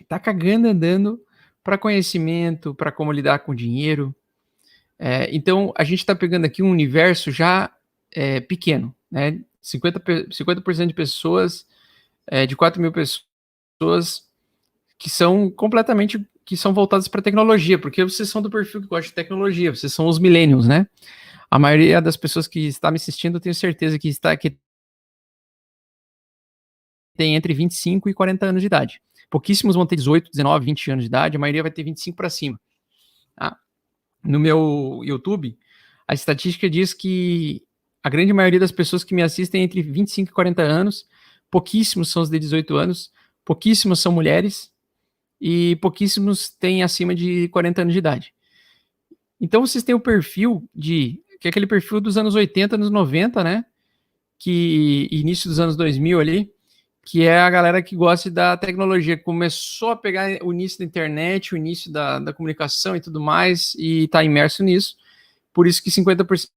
Speaker 1: tá cagando andando para conhecimento, para como lidar com dinheiro. Então, a gente está pegando aqui um universo já pequeno, né? 50% de pessoas, de 4 mil pessoas que são voltadas para tecnologia, porque vocês são do perfil que gosta de tecnologia, vocês são os millennials, né? A maioria das pessoas que está me assistindo, eu tenho certeza que tem entre 25 e 40 anos de idade. Pouquíssimos vão ter 18, 19, 20 anos de idade, a maioria vai ter 25 para cima. Tá? No meu YouTube, a estatística diz que a grande maioria das pessoas que me assistem é entre 25 e 40 anos, pouquíssimos são os de 18 anos, pouquíssimos são mulheres e pouquíssimos têm acima de 40 anos de idade. Então vocês têm o perfil que é aquele perfil dos anos 80, anos 90, né? Que início dos anos 2000 ali, que é a galera que gosta da tecnologia, começou a pegar o início da internet, o início da comunicação e tudo mais, e está imerso nisso. Por isso que 50%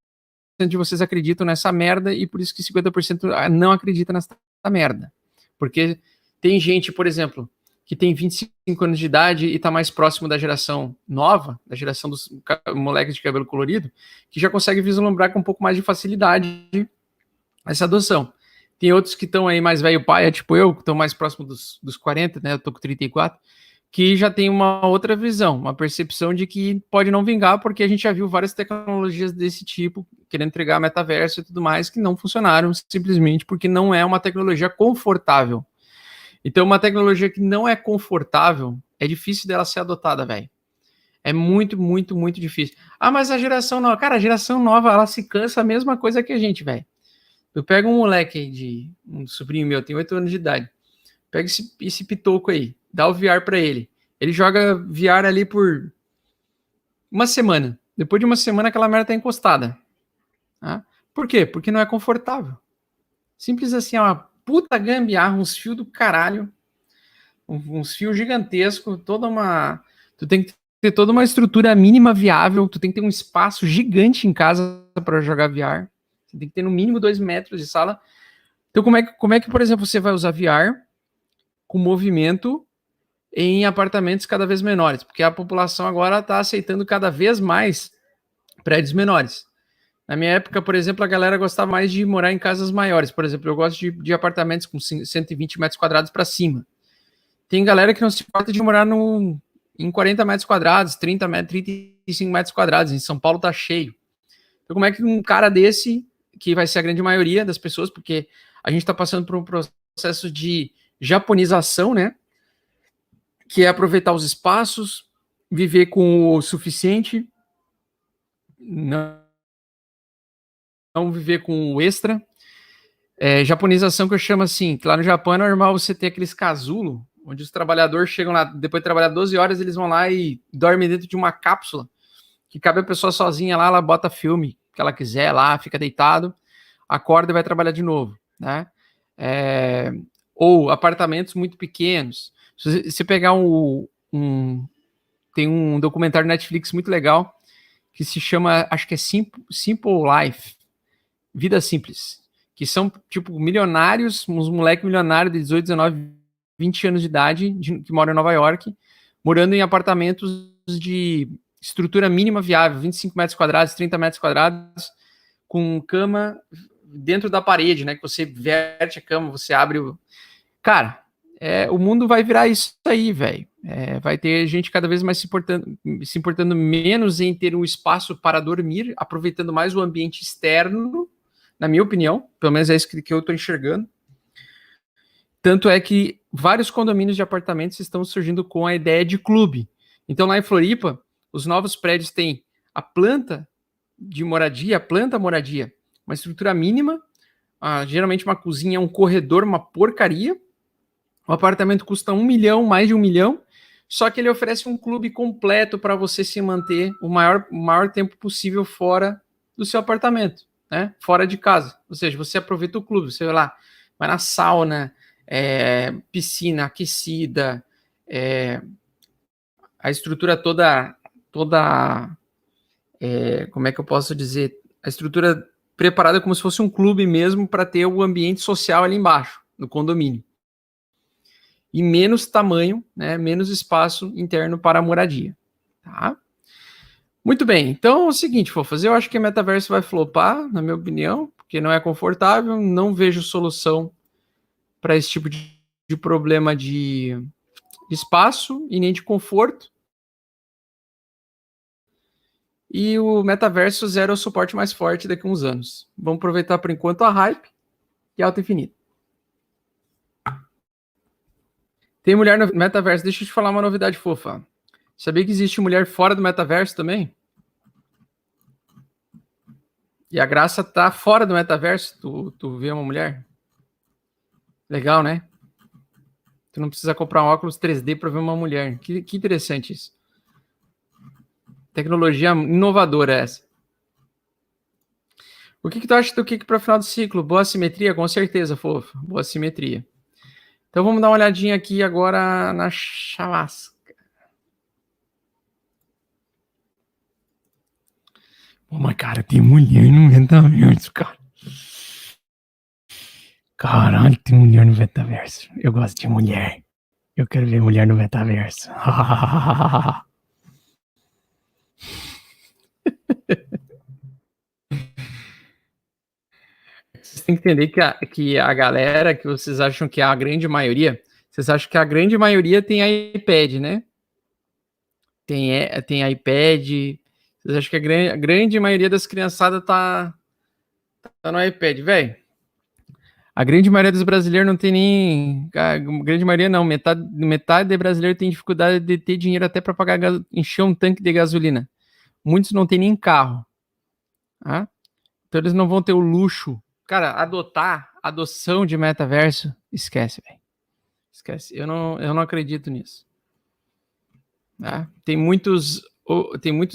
Speaker 1: de vocês acreditam nessa merda e por isso que 50% não acredita nessa merda. Porque tem gente, por exemplo, que tem 25 anos de idade e está mais próximo da geração nova, da geração dos moleques de cabelo colorido, que já consegue vislumbrar com um pouco mais de facilidade essa adoção. Tem outros que estão aí mais velho paia, tipo eu, que estão mais próximo dos 40, né? Eu tô com 34, que já tem uma outra visão, uma percepção de que pode não vingar, porque a gente já viu várias tecnologias desse tipo, querendo entregar metaverso e tudo mais, que não funcionaram, simplesmente porque não é uma tecnologia confortável. Então, uma tecnologia que não é confortável, é difícil dela ser adotada, velho. É muito, muito, muito difícil. Ah, mas a geração nova... Cara, a geração nova, ela se cansa a mesma coisa que a gente, velho. Eu pego um moleque aí, um sobrinho meu, tem 8 anos de idade. Pega esse pitoco aí, dá o VR pra ele. Ele joga VR ali por uma semana. Depois de uma semana, aquela merda tá encostada. Tá? Por quê? Porque não é confortável. Simples assim, é uma puta gambiarra, uns fios do caralho, uns fios gigantescos, toda uma... Tu tem que ter toda uma estrutura mínima viável, tu tem que ter um espaço gigante em casa para jogar VR. Você tem que ter no mínimo 2 metros de sala. Então, como é que, por exemplo, você vai usar VR com movimento em apartamentos cada vez menores? Porque a população agora está aceitando cada vez mais prédios menores. Na minha época, por exemplo, a galera gostava mais de morar em casas maiores. Por exemplo, eu gosto de apartamentos com 120 metros quadrados para cima. Tem galera que não se importa de morar em 40 metros quadrados, 35 metros quadrados. Em São Paulo tá cheio. Então, como é que um cara desse, que vai ser a grande maioria das pessoas, porque a gente está passando por um processo de japonização, né? Que é aproveitar os espaços, viver com o suficiente, não viver com o extra. Japonização que eu chamo assim, que lá no Japão é normal você ter aqueles casulos, onde os trabalhadores chegam lá, depois de trabalhar 12 horas, eles vão lá e dormem dentro de uma cápsula, que cabe a pessoa sozinha lá, ela bota filme que ela quiser lá, fica deitado, acorda e vai trabalhar de novo, né? Ou apartamentos muito pequenos. Se você pegar tem um documentário Netflix muito legal que se chama, acho que é Simple Life, Vida Simples, que são tipo milionários, uns moleques milionários de 18, 19, 20 anos de idade, que moram em Nova York, morando em apartamentos de estrutura mínima viável, 25 metros quadrados, 30 metros quadrados, com cama dentro da parede, né? Que você verte a cama, você abre o... Cara, o mundo vai virar isso aí, velho. Vai ter gente cada vez mais se importando menos em ter um espaço para dormir, aproveitando mais o ambiente externo, na minha opinião, pelo menos é isso que eu estou enxergando. Tanto é que vários condomínios de apartamentos estão surgindo com a ideia de clube. Então, lá em Floripa, os novos prédios têm a planta de moradia, uma estrutura mínima, geralmente uma cozinha, um corredor, uma porcaria. O apartamento custa 1 milhão, mais de 1 milhão, só que ele oferece um clube completo para você se manter o maior tempo possível fora do seu apartamento, né? Fora de casa. Ou seja, você aproveita o clube, você vai lá, vai na sauna, piscina aquecida, a estrutura toda como é que eu posso dizer? A estrutura preparada como se fosse um clube mesmo para ter o ambiente social ali embaixo, no condomínio. E menos tamanho, né, menos espaço interno para a moradia. Tá? Muito bem, então é o seguinte, Fofas, eu acho que a metaverso vai flopar, na minha opinião, porque não é confortável, não vejo solução para esse tipo de problema de espaço e nem de conforto. E o metaverso zero o suporte mais forte daqui a uns anos. Vamos aproveitar por enquanto a hype e alta infinita. Tem mulher no metaverso. Deixa eu te falar uma novidade fofa. Sabia que existe mulher fora do metaverso também? E a graça tá fora do metaverso. Tu vê uma mulher? Legal, né? Tu não precisa comprar um óculos 3D para ver uma mulher. Que interessante isso. Tecnologia inovadora essa. O que tu acha do Kik para o final do ciclo? Boa simetria? Com certeza, fofa. Boa simetria. Então vamos dar uma olhadinha aqui agora na chalasca. Pô, mas cara, tem mulher no metaverso, cara. Caralho, tem mulher no metaverso. Eu gosto de mulher. Eu quero ver mulher no metaverso. Vocês têm que entender que a galera que vocês acham que é a grande maioria, vocês acham que a grande maioria tem iPad, né? Tem iPad. Vocês acham que a grande maioria das criançadas tá no iPad, velho? A grande maioria dos brasileiros não tem nem. A grande maioria não. Metade de brasileiro tem dificuldade de ter dinheiro até para pagar encher um tanque de gasolina. Muitos não tem nem carro. Tá? Então eles não vão ter o luxo. Cara, adoção de metaverso, esquece, velho. Esquece. Eu não acredito nisso. Tá? Tem muitos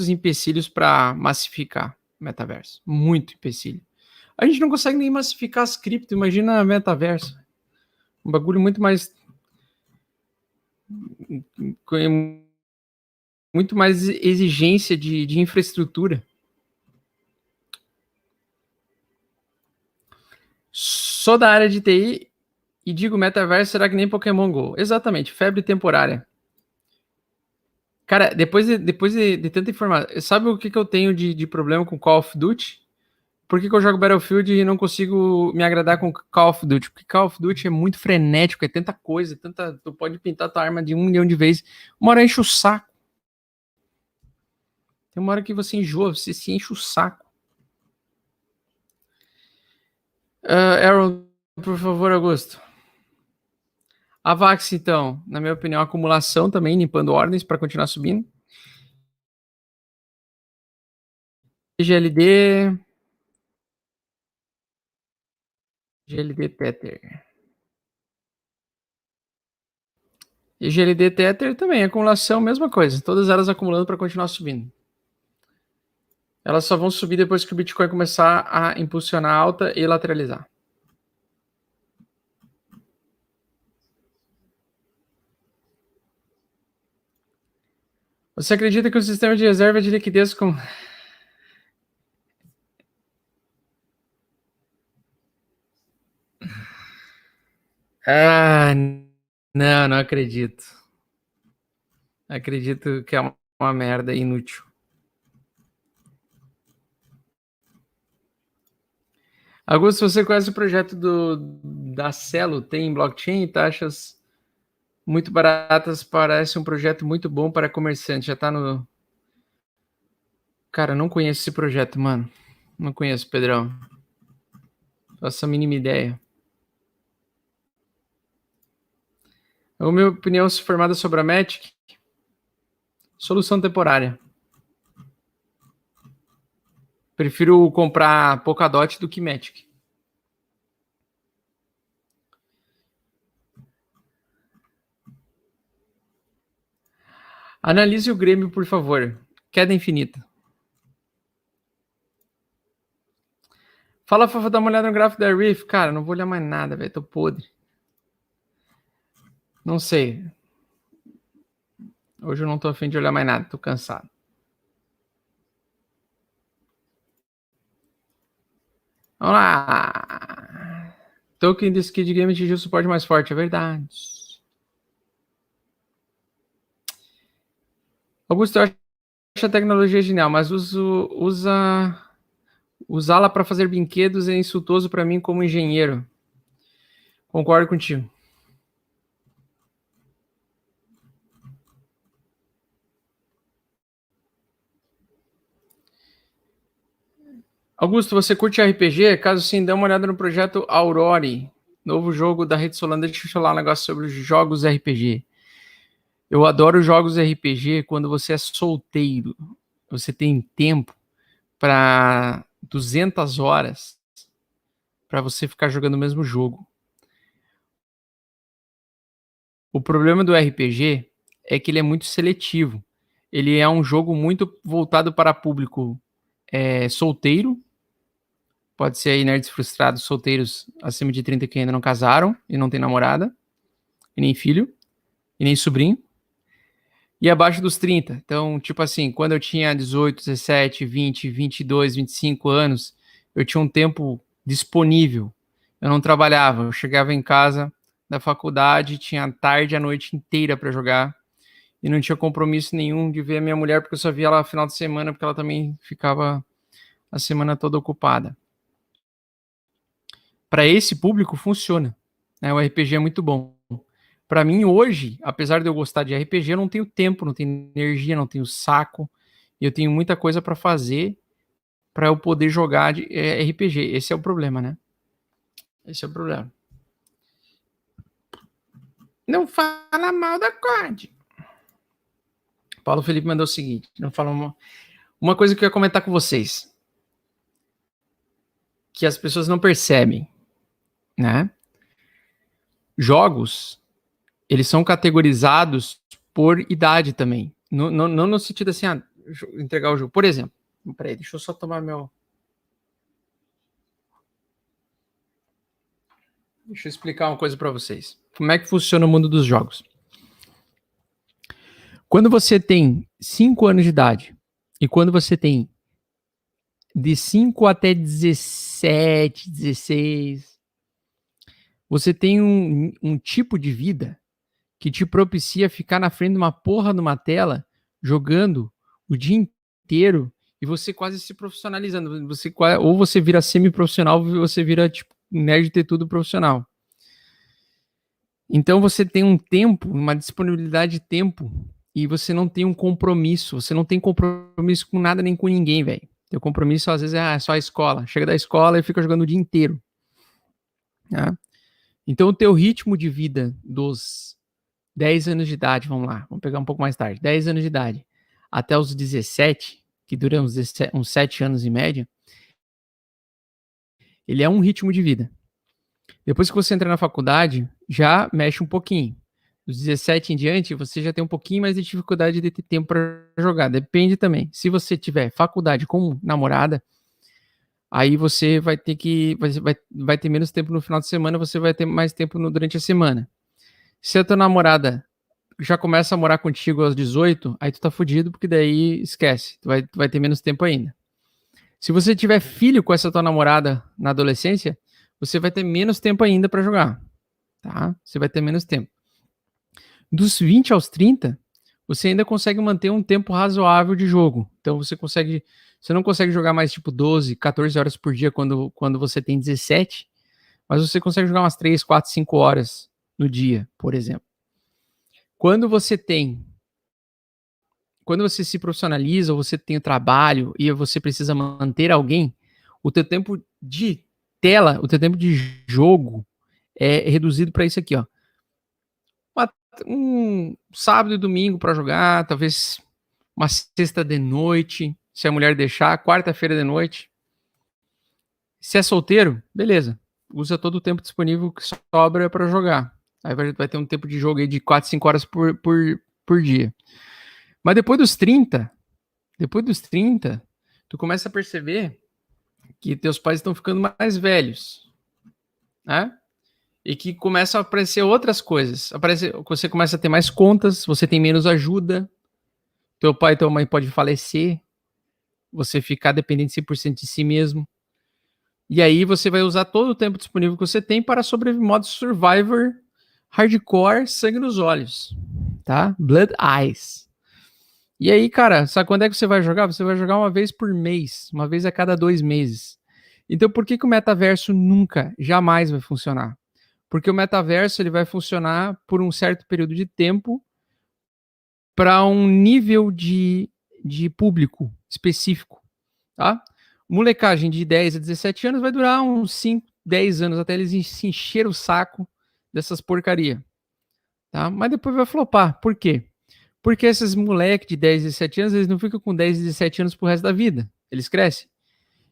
Speaker 1: empecilhos para massificar o metaverso. Muito empecilho. A gente não consegue nem massificar as cripto, imagina metaverso. Um bagulho muito mais exigência de infraestrutura. Sou da área de TI e digo metaverso será que nem Pokémon GO. Exatamente, febre temporária. Cara, depois de tanta informação, sabe o que eu tenho de problema com Call of Duty? Por que eu jogo Battlefield e não consigo me agradar com Call of Duty? Porque Call of Duty é muito frenético, é tanta coisa, tu pode pintar tua arma de 1 milhão de vezes. Uma hora enche o saco. Tem uma hora que você enjoa, você se enche o saco. Aaron, por favor, Augusto. A Vax, então, na minha opinião, acumulação também, limpando ordens para continuar subindo. GLD Tether. E GLD Tether também, acumulação, mesma coisa. Todas elas acumulando para continuar subindo. Elas só vão subir depois que o Bitcoin começar a impulsionar alta e lateralizar. Você acredita que o sistema de reserva de liquidez com... Não acredito. Acredito que é uma merda inútil. Augusto, você conhece o projeto da Celo? Tem blockchain e taxas muito baratas. Parece um projeto muito bom para comerciante. Já tá no... Cara, não conheço esse projeto, mano. Não conheço, Pedrão. Faço a mínima ideia. A minha opinião formada sobre a Matic, solução temporária. Prefiro comprar Polkadot do que Matic. Analise o Grêmio, por favor. Queda infinita. Fala, Fafa, dá uma olhada no gráfico da Reef. Cara, não vou olhar mais nada, velho. Tô podre. Não sei. Hoje eu não tô afim de olhar mais nada. Tô cansado. Vamos lá. Token de Skid Game atingiu o suporte mais forte. É verdade. Augusto, eu acho a tecnologia genial, mas usá-la para fazer brinquedos é insultoso para mim como engenheiro. Concordo contigo. Augusto, você curte RPG? Caso sim, dê uma olhada no projeto Aurore, novo jogo da Rede Solana. Deixa eu falar um negócio sobre os jogos RPG. Eu adoro jogos RPG quando você é solteiro. Você tem tempo para 200 horas para você ficar jogando o mesmo jogo. O problema do RPG é que ele é muito seletivo. Ele é um jogo muito voltado para público solteiro. Pode ser aí nerds frustrados, solteiros acima de 30 que ainda não casaram e não tem namorada, e nem filho, e nem sobrinho. E abaixo dos 30. Então, tipo assim, quando eu tinha 18, 17, 20, 22, 25 anos, eu tinha um tempo disponível. Eu não trabalhava, eu chegava em casa da faculdade, tinha a tarde e a noite inteira para jogar e não tinha compromisso nenhum de ver a minha mulher, porque eu só via ela no final de semana, porque ela também ficava a semana toda ocupada. Para esse público funciona, né? O RPG é muito bom. Para mim hoje, apesar de eu gostar de RPG, eu não tenho tempo, não tenho energia, não tenho saco, e eu tenho muita coisa para fazer para eu poder jogar de RPG. Esse é o problema, né? Esse é o problema. Não fala mal da COD. Paulo Felipe mandou o seguinte, não fala uma coisa que eu ia comentar com vocês, que as pessoas não percebem, né? Jogos, eles são categorizados por idade também. Não no sentido assim, entregar o jogo. Por exemplo, peraí, deixa eu só tomar meu... Deixa eu explicar uma coisa para vocês. Como é que funciona o mundo dos jogos? Quando você tem 5 anos de idade e quando você tem de 5 até 17, 16, você tem um tipo de vida que te propicia ficar na frente de uma porra numa tela jogando o dia inteiro e você quase se profissionalizando. Ou você vira semi-profissional ou você vira tipo nerd ter tudo profissional. Então você tem um tempo, uma disponibilidade de tempo e você não tem um compromisso. Você não tem compromisso com nada nem com ninguém, velho. Teu compromisso às vezes é só a escola. Chega da escola e fica jogando o dia inteiro. Né? Então o teu ritmo de vida dos 10 anos de idade, vamos lá, vamos pegar um pouco mais tarde, 10 anos de idade, até os 17, que dura uns 7 anos em média, ele é um ritmo de vida. Depois que você entra na faculdade, já mexe um pouquinho. Dos 17 em diante, você já tem um pouquinho mais de dificuldade de ter tempo para jogar. Depende também. Se você tiver faculdade com namorada, aí você vai ter que vai ter menos tempo no final de semana, você vai ter mais tempo durante a semana. Se a tua namorada já começa a morar contigo aos 18, aí tu tá fudido, porque daí esquece, tu vai ter menos tempo ainda. Se você tiver filho com essa tua namorada na adolescência, você vai ter menos tempo ainda para jogar, tá? Você vai ter menos tempo. Dos 20 aos 30, você ainda consegue manter um tempo razoável de jogo. Então você não consegue jogar mais tipo 12, 14 horas por dia quando você tem 17, mas você consegue jogar umas 3, 4, 5 horas no dia, por exemplo. Quando você se profissionaliza, ou você tem o trabalho e você precisa manter alguém, o teu tempo de tela, o teu tempo de jogo é reduzido para isso aqui, ó. Um sábado e domingo para jogar, talvez uma sexta de noite, se a mulher deixar, quarta-feira de noite. Se é solteiro, beleza. Usa todo o tempo disponível que sobra para jogar. Aí vai ter um tempo de jogo aí de 4, 5 horas por dia. Mas depois dos 30, tu começa a perceber que teus pais estão ficando mais velhos, né? E que começam a aparecer outras coisas. Você começa a ter mais contas, você tem menos ajuda, teu pai e tua mãe podem falecer, você ficar dependente 100% de si mesmo. E aí você vai usar todo o tempo disponível que você tem para sobreviver modo Survivor, hardcore, sangue nos olhos, tá? Blood Eyes. E aí, cara, sabe quando é que você vai jogar? Você vai jogar uma vez por mês, uma vez a cada 2 meses. Então por que o metaverso nunca, jamais vai funcionar? Porque o metaverso ele vai funcionar por um certo período de tempo para um nível de público específico, tá? molecagem de 10 a 17 anos vai durar uns 5, 10 anos até eles se encherem o saco dessas porcaria. Tá? Mas depois vai flopar. Por quê? Porque esses moleques de 10 a 17 anos, eles não ficam com 10 a 17 anos pro resto da vida. Eles crescem.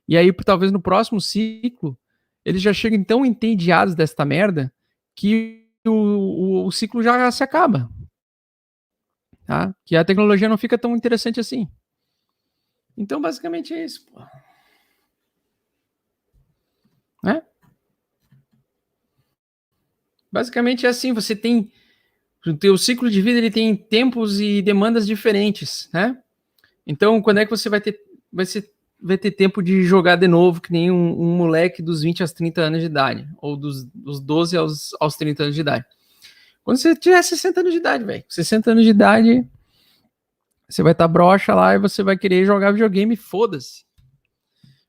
Speaker 1: E aí, talvez no próximo ciclo, eles já cheguem tão entediados desta merda que o ciclo já se acaba. Tá? Que a tecnologia não fica tão interessante assim. Então, basicamente é isso. Pô. Né? Basicamente é assim, você tem o teu ciclo de vida, ele tem tempos e demandas diferentes, né? Então, quando é que você vai ter tempo de jogar de novo, que nem um moleque dos 20 aos 30 anos de idade, ou dos 12 aos 30 anos de idade? Quando você tiver 60 anos de idade, velho. 60 anos de idade, você vai estar broxa lá e você vai querer jogar videogame, foda-se.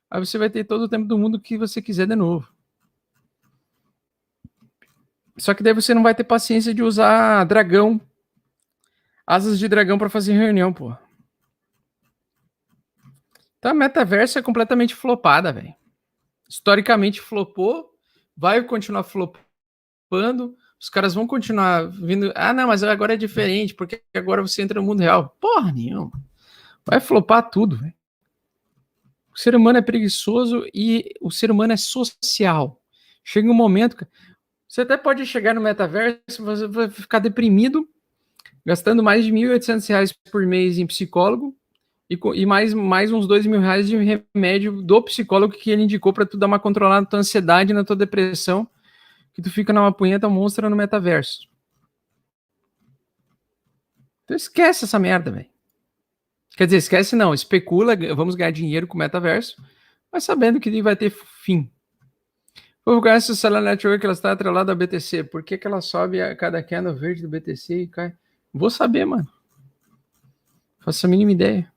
Speaker 1: Aí você vai ter todo o tempo do mundo que você quiser de novo. Só que daí você não vai ter paciência de usar dragão, asas de dragão para fazer reunião, pô. Então a metaverso é completamente flopada, velho. Historicamente flopou, vai continuar flopando, os caras vão continuar vindo. Ah, não, mas agora é diferente, porque agora você entra no mundo real. Porra nenhuma. Vai flopar tudo, velho. O ser humano é preguiçoso e o ser humano é social. Chega um momento que você até pode chegar no metaverso, você vai ficar deprimido, gastando mais de R$ 1.800 por mês em psicólogo e mais uns R$ 2.000 de remédio do psicólogo que ele indicou para tu dar uma controlada na tua ansiedade, na tua depressão, que tu fica numa punheta monstra no metaverso. Então esquece essa merda, velho. Quer dizer, esquece não, especula, vamos ganhar dinheiro com o metaverso, mas sabendo que vai ter fim. Vou ganhar essa Stellar Network, ela está atrelada à BTC. Por que ela sobe a cada candle verde do BTC e cai? Vou saber, mano. Faço a mínima ideia.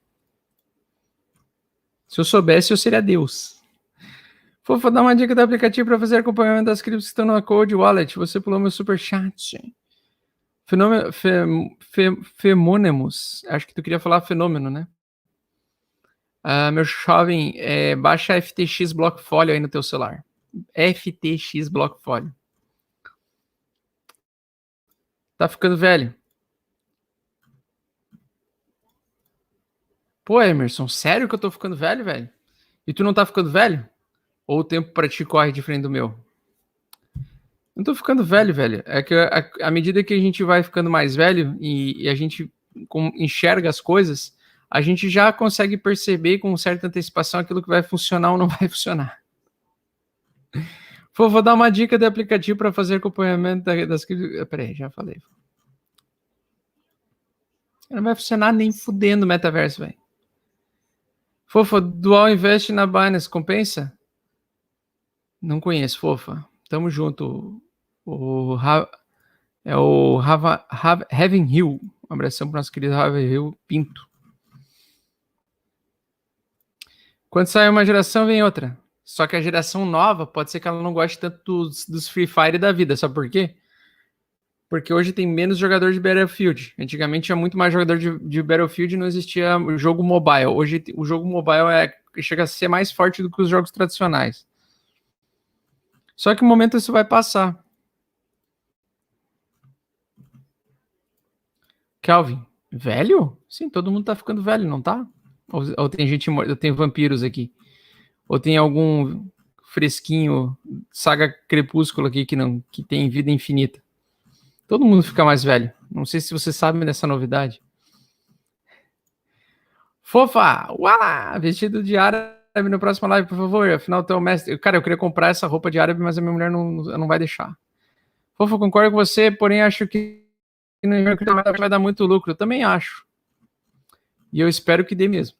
Speaker 1: Se eu soubesse, eu seria Deus. Vou dar uma dica do aplicativo para fazer acompanhamento das criptos que estão na Cold Wallet. Você pulou meu superchat. Femônimos. Acho que tu queria falar fenômeno, né? Meu jovem, baixa FTX Blockfolio aí no teu celular. FTX Blockfolio. Tá ficando velho. Pô, Emerson, sério que eu tô ficando velho, velho? E tu não tá ficando velho? Ou o tempo pra ti corre diferente do meu? Não tô ficando velho, velho. É que à medida que a gente vai ficando mais velho e a gente enxerga as coisas, a gente já consegue perceber com certa antecipação aquilo que vai funcionar ou não vai funcionar. Vou dar uma dica de aplicativo para fazer acompanhamento das... Peraí, já falei. Não vai funcionar nem fudendo o metaverso, velho. Fofa, Dual Invest na Binance, compensa? Não conheço, fofa. Tamo junto. É o Heaven Hill. Um abração para nosso querido Heaven Hill Pinto. Quando sai uma geração, vem outra. Só que a geração nova pode ser que ela não goste tanto dos Free Fire da vida. Sabe por quê? Porque hoje tem menos jogador de Battlefield. Antigamente tinha muito mais jogador de Battlefield e não existia jogo mobile. Hoje o jogo mobile chega a ser mais forte do que os jogos tradicionais. Só que o momento isso vai passar. Kelvin, velho? Sim, todo mundo tá ficando velho, não tá? Ou tem gente morta, tem vampiros aqui. Ou tem algum fresquinho, saga Crepúsculo aqui que tem vida infinita. Todo mundo fica mais velho. Não sei se você sabe dessa novidade. Fofa! Uala! Vestido de árabe na próxima live, por favor. Afinal, tu é o mestre. Cara, eu queria comprar essa roupa de árabe, mas a minha mulher não vai deixar. Fofa, concordo com você, porém acho que no vai dar muito lucro. Eu também acho. E eu espero que dê mesmo.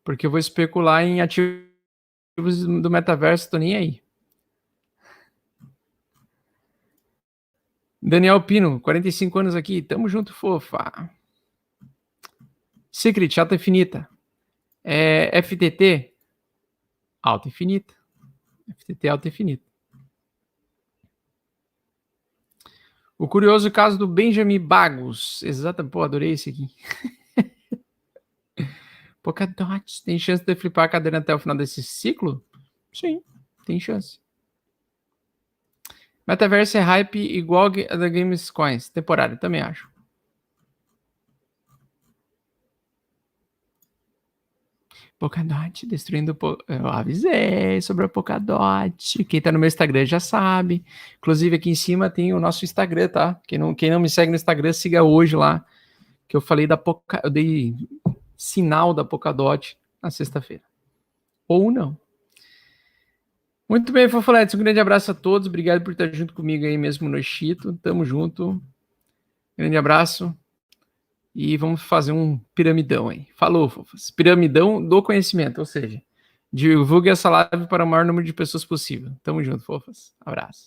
Speaker 1: Porque eu vou especular em ativos do metaverso, tô nem aí. Daniel Pino, 45 anos aqui. Tamo junto, fofa. Secret, alta infinita. FTT, alta infinita. FTT, alta infinita. O curioso caso do Benjamin Bagos. Exato, pô, adorei esse aqui. Polkadot, tem chance de flipar a cadeira até o final desse ciclo? Sim, tem chance. Metaverse é hype igual a da Games Coins, temporário, também acho. Polkadot, destruindo... Eu avisei sobre a Polkadot. Quem tá no meu Instagram já sabe. Inclusive, aqui em cima tem o nosso Instagram, tá? Quem não me segue no Instagram, siga hoje lá. Que eu falei da eu dei sinal da Polkadot na sexta-feira. Ou não. Muito bem, Fofoletes. Um grande abraço a todos. Obrigado por estar junto comigo aí mesmo no Chito. Tamo junto. Grande abraço. E vamos fazer um piramidão aí. Falou, fofas. Piramidão do conhecimento, ou seja, divulgue essa live para o maior número de pessoas possível. Tamo junto, fofas. Abraço.